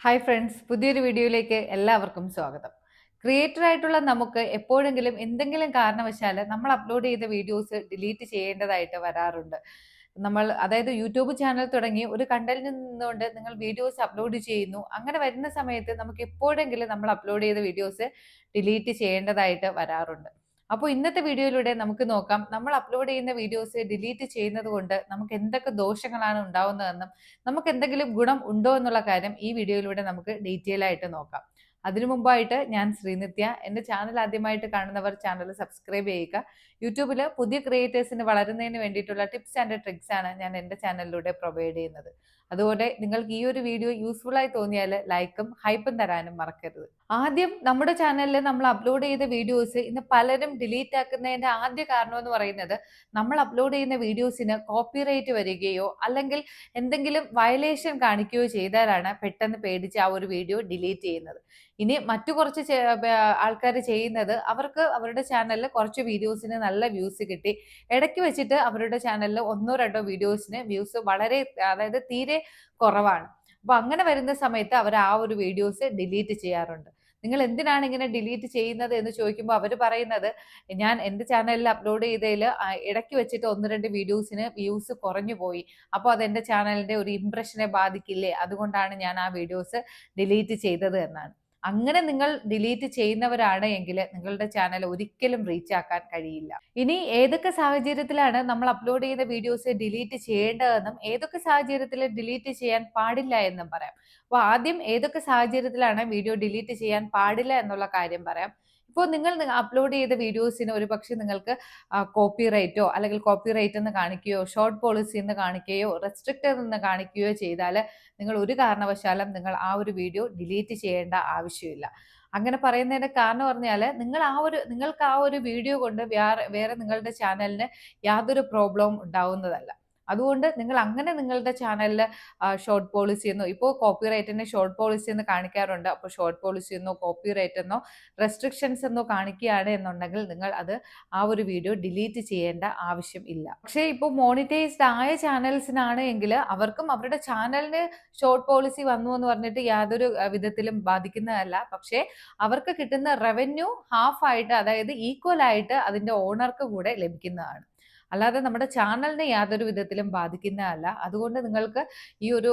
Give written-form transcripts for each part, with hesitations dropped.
Hi friends, പുതിയൊരു വീഡിയോയിലേക്ക് എല്ലാവർക്കും സ്വാഗതം. ക്രിയേറ്റർ ആയിട്ടുള്ള നമുക്ക് എപ്പോഴെങ്കിലും എന്തെങ്കിലും കാരണവശാൽ നമ്മൾ അപ്ലോഡ് ചെയ്ത വീഡിയോസ് ഡിലീറ്റ് ചെയ്യേണ്ടതായിട്ട് വരാറുണ്ട്. അതായത് യൂട്യൂബ് ചാനൽ തുടങ്ങി ഒരു കണ്ടന്റിൽ നിന്നുകൊണ്ട് നിങ്ങൾ വീഡിയോസ് അപ്ലോഡ് ചെയ്യുന്നു. അങ്ങനെ വരുന്ന സമയത്ത് നമുക്ക് എപ്പോഴെങ്കിലും നമ്മൾ അപ്ലോഡ് ചെയ്ത വീഡിയോസ് ഡിലീറ്റ് ചെയ്യേണ്ടതായിട്ട് വരാറുണ്ട്. അപ്പോൾ ഇന്നത്തെ വീഡിയോയിലൂടെ നമുക്ക് നോക്കാം, നമ്മൾ അപ്ലോഡ് ചെയ്യുന്ന വീഡിയോസ് ഡിലീറ്റ് ചെയ്യുന്നത് കൊണ്ട് നമുക്ക് എന്തൊക്കെ ദോഷങ്ങളാണ് ഉണ്ടാവുന്നതെന്നും നമുക്ക് എന്തെങ്കിലും ഗുണം ഉണ്ടോ എന്നുള്ള കാര്യം ഈ വീഡിയോയിലൂടെ നമുക്ക് ഡീറ്റെയിൽ ആയിട്ട് നോക്കാം. അതിനു മുമ്പായിട്ട് ഞാൻ ശ്രീനിത്യ. എൻ്റെ ചാനൽ ആദ്യമായിട്ട് കാണുന്നവർ ചാനൽ സബ്സ്ക്രൈബ് ചെയ്യുക. യൂട്യൂബിൽ പുതിയ ക്രിയേറ്റേഴ്സിന് വളരുന്നതിന് വേണ്ടിയിട്ടുള്ള ടിപ്സ് ആൻഡ് ട്രിക്സ് ആണ് ഞാൻ എൻ്റെ ചാനലിലൂടെ പ്രൊവൈഡ് ചെയ്യുന്നത്. അതുപോലെ നിങ്ങൾക്ക് ഈ ഒരു വീഡിയോ യൂസ്ഫുൾ ആയി തോന്നിയാൽ ലൈക്കും ഹൈപ്പും തരാനും മറക്കരുത്. ആദ്യം നമ്മുടെ ചാനലിൽ നമ്മൾ അപ്ലോഡ് ചെയ്ത വീഡിയോസ് ഇന്ന് പലരും ഡിലീറ്റ് ആക്കുന്നതിന്റെ ആദ്യ കാരണം എന്ന് പറയുന്നത്, നമ്മൾ അപ്ലോഡ് ചെയ്യുന്ന വീഡിയോസിന് കോപ്പിറൈറ്റ് വരികയോ അല്ലെങ്കിൽ എന്തെങ്കിലും വയലേഷൻ കാണിക്കുകയോ ചെയ്താലാണ് പെട്ടെന്ന് പേടിച്ച് ആ ഒരു വീഡിയോ ഡിലീറ്റ് ചെയ്യുന്നത്. ഇനി മറ്റു കുറച്ച് ആൾക്കാർ ചെയ്യുന്നത്, അവർക്ക് അവരുടെ ചാനലിൽ കുറച്ച് വീഡിയോസിന് നല്ല വ്യൂസ് കിട്ടി, ഇടയ്ക്ക് വെച്ചിട്ട് അവരുടെ ചാനലിൽ ഒന്നോ രണ്ടോ വീഡിയോസിന് വ്യൂസ് വളരെ, അതായത് തീരെ കുറവാണ്. അപ്പൊ അങ്ങനെ വരുന്ന സമയത്ത് അവർ ആ ഒരു വീഡിയോസ് ഡിലീറ്റ് ചെയ്യാറുണ്ട്. നിങ്ങൾ എന്തിനാണ് ഇങ്ങനെ ഡിലീറ്റ് ചെയ്യുന്നത് എന്ന് ചോദിക്കുമ്പോൾ അവർ പറയുന്നത്, ഞാൻ എൻ്റെ ചാനലിൽ അപ്ലോഡ് ചെയ്തതിൽ ഇടയ്ക്ക് വെച്ചിട്ട് ഒന്ന് രണ്ട് വീഡിയോസിന് വ്യൂസ് കുറഞ്ഞു പോയി, അപ്പോൾ അത് എൻ്റെ ചാനലിന്റെ ഒരു ഇംപ്രഷനെ ബാധിക്കില്ലേ, അതുകൊണ്ടാണ് ഞാൻ ആ വീഡിയോസ് ഡിലീറ്റ് ചെയ്തത് എന്നാണ്. അങ്ങനെ നിങ്ങൾ ഡിലീറ്റ് ചെയ്യുന്നവരാണ് എങ്കിൽ നിങ്ങളുടെ ചാനൽ ഒരിക്കലും റീച്ച് ആക്കാൻ കഴിയില്ല. ഇനി ഏതൊക്കെ സാഹചര്യത്തിലാണ് നമ്മൾ അപ്ലോഡ് ചെയ്ത വീഡിയോസ് ഡിലീറ്റ് ചെയ്യേണ്ടതെന്നും ഏതൊക്കെ സാഹചര്യത്തിൽ ഡിലീറ്റ് ചെയ്യാൻ പാടില്ല എന്നും പറയാം. അപ്പോൾ ആദ്യം ഏതൊക്കെ സാഹചര്യത്തിലാണ് വീഡിയോ ഡിലീറ്റ് ചെയ്യാൻ പാടില്ല എന്നുള്ള കാര്യം പറയാം. ഇപ്പോൾ നിങ്ങൾ അപ്ലോഡ് ചെയ്ത വീഡിയോസിന് ഒരു പക്ഷേ നിങ്ങൾക്ക് കോപ്പിറൈറ്റോ അല്ലെങ്കിൽ കോപ്പിറൈറ്റ് എന്ന് കാണിക്കുകയോ ഷോർട്ട് പോളിസി എന്ന് കാണിക്കുകയോ റെസ്ട്രിക്റ്റഡ് എന്ന് കാണിക്കുകയോ ചെയ്താൽ നിങ്ങൾ ഒരു കാരണവശാലും നിങ്ങൾ ആ ഒരു വീഡിയോ ഡിലീറ്റ് ചെയ്യേണ്ട ആവശ്യമില്ല. അങ്ങനെ പറയുന്നതിന്റെ കാരണം പറഞ്ഞാൽ, നിങ്ങൾക്ക് ആ ഒരു വീഡിയോ കൊണ്ട് വേറെ നിങ്ങളുടെ ചാനലിന് യാതൊരു പ്രോബ്ലവും ഉണ്ടാവുന്നതല്ല. അതുകൊണ്ട് നിങ്ങൾ അങ്ങനെ നിങ്ങളുടെ ചാനലിൽ ഷോർട്ട് പോളിസി എന്നോ, ഇപ്പോൾ കോപ്പിറൈറ്റിന് ഷോർട്ട് പോളിസി എന്ന് കാണിക്കാറുണ്ട്. അപ്പോൾ ഷോർട്ട് പോളിസി എന്നോ കോപ്പിറൈറ്റ് എന്നോ റെസ്ട്രിക്ഷൻസ് എന്നോ കാണിക്കുകയാണ് എന്നുണ്ടെങ്കിൽ നിങ്ങൾ അത് ആ ഒരു വീഡിയോ ഡിലീറ്റ് ചെയ്യേണ്ട ആവശ്യം ഇല്ല. പക്ഷേ ഇപ്പോൾ മോണിറ്റൈസ്ഡ് ആയ ചാനൽസിനാണ് എങ്കിൽ അവർക്കും അവരുടെ ചാനലിന് ഷോർട്ട് പോളിസി വന്നു എന്ന് പറഞ്ഞിട്ട് യാതൊരു വിധത്തിലും ബാധിക്കുന്നതല്ല. പക്ഷേ അവർക്ക് കിട്ടുന്ന റവന്യൂ ഹാഫ് ആയിട്ട്, അതായത് ഈക്വൽ ആയിട്ട് അതിന്റെ ഓണർക്ക് കൂടെ ലഭിക്കുന്നതാണ്. അല്ലാതെ നമ്മുടെ ചാനലിനെ യാതൊരു വിധത്തിലും ബാധിക്കുന്നതല്ല. അതുകൊണ്ട് നിങ്ങൾക്ക് ഈ ഒരു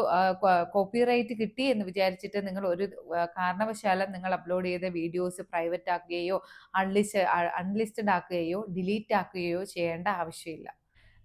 കോപ്പിറൈറ്റ് കിട്ടി എന്ന് വിചാരിച്ചിട്ട് നിങ്ങൾ ഒരു കാരണവശാലും നിങ്ങൾ അപ്ലോഡ് ചെയ്ത വീഡിയോസ് പ്രൈവറ്റ് ആക്കുകയോ അൺലിസ്റ്റഡ് ആക്കുകയോ ഡിലീറ്റ് ആക്കുകയോ ചെയ്യേണ്ട ആവശ്യമില്ല.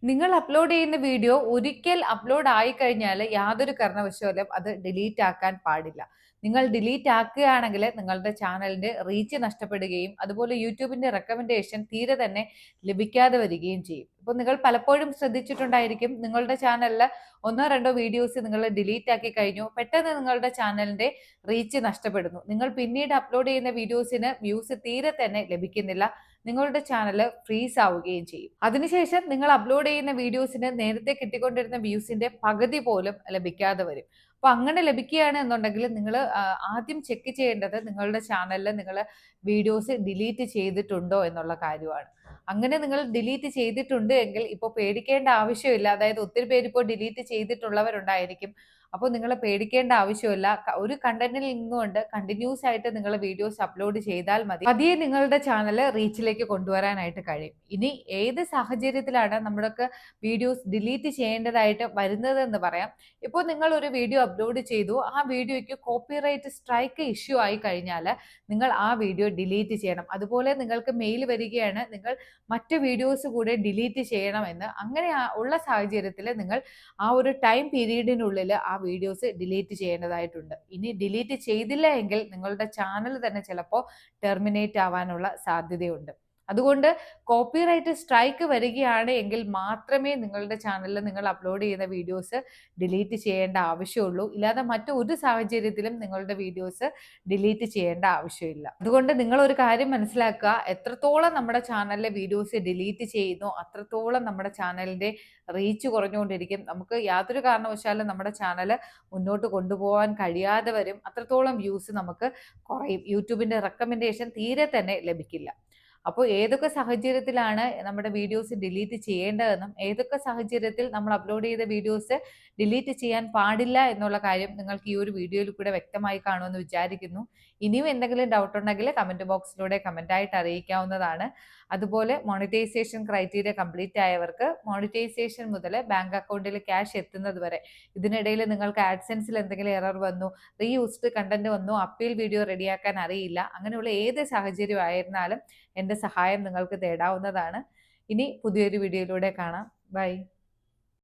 നിങ്ങൾ അപ്ലോഡ് ചെയ്യുന്ന വീഡിയോ ഒരിക്കൽ അപ്ലോഡ് ആയി കഴിഞ്ഞാൽ യാതൊരു കാരണവശാലും അത് ഡിലീറ്റ് ആക്കാൻ പാടില്ല. നിങ്ങൾ ഡിലീറ്റ് ആക്കുകയാണെങ്കിൽ നിങ്ങളുടെ ചാനലിന്റെ റീച്ച് നഷ്ടപ്പെടുകയും അതുപോലെ യൂട്യൂബിന്റെ റെക്കമെൻഡേഷൻ തീരെ തന്നെ ലഭിക്കാതെ വരികയും ചെയ്യും. ഇപ്പോൾ നിങ്ങൾ പലപ്പോഴും ശ്രദ്ധിച്ചിട്ടുണ്ടായിരിക്കും, നിങ്ങളുടെ ചാനലിൽ ഒന്നോ രണ്ടോ വീഡിയോസ് നിങ്ങൾ ഡിലീറ്റ് ആക്കി കഴിഞ്ഞു, പെട്ടെന്ന് നിങ്ങളുടെ ചാനലിന്റെ റീച്ച് നഷ്ടപ്പെടുന്നു. നിങ്ങൾ പിന്നീട് അപ്ലോഡ് ചെയ്യുന്ന വീഡിയോസിന് വ്യൂസ് തീരെ തന്നെ ലഭിക്കുന്നില്ല, നിങ്ങളുടെ ചാനൽ ഫ്രീസ് ആവുകയും ചെയ്യും. അതിനുശേഷം നിങ്ങൾ അപ്ലോഡ് ചെയ്യുന്ന വീഡിയോസിന് നേരത്തെ കിട്ടിക്കൊണ്ടിരുന്ന വ്യൂസിന്റെ പകുതി പോലും ലഭിക്കാതെ വരും. അപ്പൊ അങ്ങനെ ലഭിക്കുകയാണ് എന്നുണ്ടെങ്കിൽ നിങ്ങൾ ആദ്യം ചെക്ക് ചെയ്യേണ്ടത് നിങ്ങളുടെ ചാനലിൽ നിങ്ങൾ വീഡിയോസ് ഡിലീറ്റ് ചെയ്തിട്ടുണ്ടോ എന്നുള്ള കാര്യമാണ്. അങ്ങനെ നിങ്ങൾ ഡിലീറ്റ് ചെയ്തിട്ടുണ്ട് എങ്കിൽ ഇപ്പോൾ പേടിക്കേണ്ട ആവശ്യമില്ല. അതായത് ഒത്തിരി പേര് ഇപ്പോൾ ഡിലീറ്റ് ചെയ്തിട്ടുള്ളവരുണ്ടായിരിക്കും. അപ്പോൾ നിങ്ങൾ പേടിക്കേണ്ട ആവശ്യമില്ല. ഒരു കണ്ടന്റിൽ നിന്നുകൊണ്ട് കണ്ടിന്യൂസ് ആയിട്ട് നിങ്ങൾ വീഡിയോസ് അപ്ലോഡ് ചെയ്താൽ മതി. പതിയെ നിങ്ങളുടെ ചാനൽ റീച്ചിലേക്ക് കൊണ്ടുവരാനായിട്ട് കഴിയും. ഇനി ഏത് സാഹചര്യത്തിലാണ് നമ്മൾക്ക് വീഡിയോസ് ഡിലീറ്റ് ചെയ്യേണ്ടതായിട്ട് വരുന്നത് എന്ന് പറയാം. ഇപ്പോൾ നിങ്ങൾ ഒരു വീഡിയോ അപ്ലോഡ് ചെയ്തു, ആ വീഡിയോയ്ക്ക് കോപ്പിറൈറ്റ് സ്ട്രൈക്ക് ഇഷ്യൂ ആയി കഴിഞ്ഞാൽ നിങ്ങൾ ആ വീഡിയോ ഡിലീറ്റ് ചെയ്യണം. അതുപോലെ നിങ്ങൾക്ക് മെയിൽ വരികയാണ്, നിങ്ങൾ മറ്റ് വീഡിയോസ് കൂടെ ഡിലീറ്റ് ചെയ്യണമെന്ന്. അങ്ങനെ ഉള്ള സാഹചര്യത്തിൽ നിങ്ങൾ ആ ഒരു ടൈം പീരീഡിനുള്ളിൽ ആ വീഡിയോസ് ഡിലീറ്റ് ചെയ്യേണ്ടതായിട്ടുണ്ട്. ഇനി ഡിലീറ്റ് ചെയ്തില്ല എങ്കിൽ നിങ്ങളുടെ ചാനൽ തന്നെ ചിലപ്പോൾ ടെർമിനേറ്റ് ആവാനുള്ള സാധ്യതയുണ്ട്. അതുകൊണ്ട് കോപ്പിറൈറ്റ് സ്ട്രൈക്ക് വരികയാണ് എങ്കിൽ മാത്രമേ നിങ്ങളുടെ ചാനലിൽ നിങ്ങൾ അപ്ലോഡ് ചെയ്യുന്ന വീഡിയോസ് ഡിലീറ്റ് ചെയ്യേണ്ട ആവശ്യമുള്ളൂ. ഇല്ലാതെ മറ്റു ഒരു സാഹചര്യത്തിലും നിങ്ങളുടെ വീഡിയോസ് ഡിലീറ്റ് ചെയ്യേണ്ട ആവശ്യമില്ല. അതുകൊണ്ട് നിങ്ങൾ ഒരു കാര്യം മനസ്സിലാക്കുക, എത്രത്തോളം നമ്മുടെ ചാനലിലെ വീഡിയോസ് ഡിലീറ്റ് ചെയ്യുന്നു അത്രത്തോളം നമ്മുടെ ചാനലിന്റെ റീച്ച് കുറഞ്ഞുകൊണ്ടിരിക്കും. നമുക്ക് യാതൊരു കാരണവശാലും നമ്മുടെ ചാനൽ മുന്നോട്ട് കൊണ്ടുപോകാൻ കഴിയാതെ വരും. അത്രത്തോളം വ്യൂസ് നമുക്ക് കുറയും. യൂട്യൂബിന്റെ റെക്കമെൻഡേഷൻ തീരെ തന്നെ ലഭിക്കില്ല. അപ്പോൾ ഏതൊക്കെ സാഹചര്യത്തിലാണ് നമ്മുടെ വീഡിയോസ് ഡിലീറ്റ് ചെയ്യേണ്ടതെന്നും ഏതൊക്കെ സാഹചര്യത്തിൽ നമ്മൾ അപ്ലോഡ് ചെയ്ത വീഡിയോസ് ഡിലീറ്റ് ചെയ്യാൻ പാടില്ല എന്നുള്ള കാര്യം നിങ്ങൾക്ക് ഈ ഒരു വീഡിയോയിൽ കൂടെ വ്യക്തമായി കാണുമെന്ന് വിചാരിക്കുന്നു. ഇനിയും എന്തെങ്കിലും ഡൗട്ട് ഉണ്ടെങ്കിൽ കമന്റ് ബോക്സിലൂടെ കമന്റ് ആയിട്ട് അറിയിക്കാവുന്നതാണ്. അതുപോലെ മോണിറ്റൈസേഷൻ ക്രൈറ്റീരിയ കംപ്ലീറ്റ് ആയവർക്ക് മോണിറ്റൈസേഷൻ മുതൽ ബാങ്ക് അക്കൗണ്ടിൽ ക്യാഷ് എത്തുന്നത് വരെ, ഇതിനിടയിൽ നിങ്ങൾക്ക് ആഡ്സെൻസിൽ എന്തെങ്കിലും എറർ വന്നു, റീയൂസ്ഡ് കണ്ടന്റ് വന്നു, അപ്പീൽ വീഡിയോ റെഡിയാക്കാൻ അറിയില്ല, അങ്ങനെയുള്ള ഏത് സാഹചര്യം ആയിരുന്നാലും എൻ്റെ സഹായം നിങ്ങൾക്ക് തേടാവുന്നതാണ്. ഇനി പുതിയൊരു വീഡിയോയിലൂടെ കാണാം. ബൈ.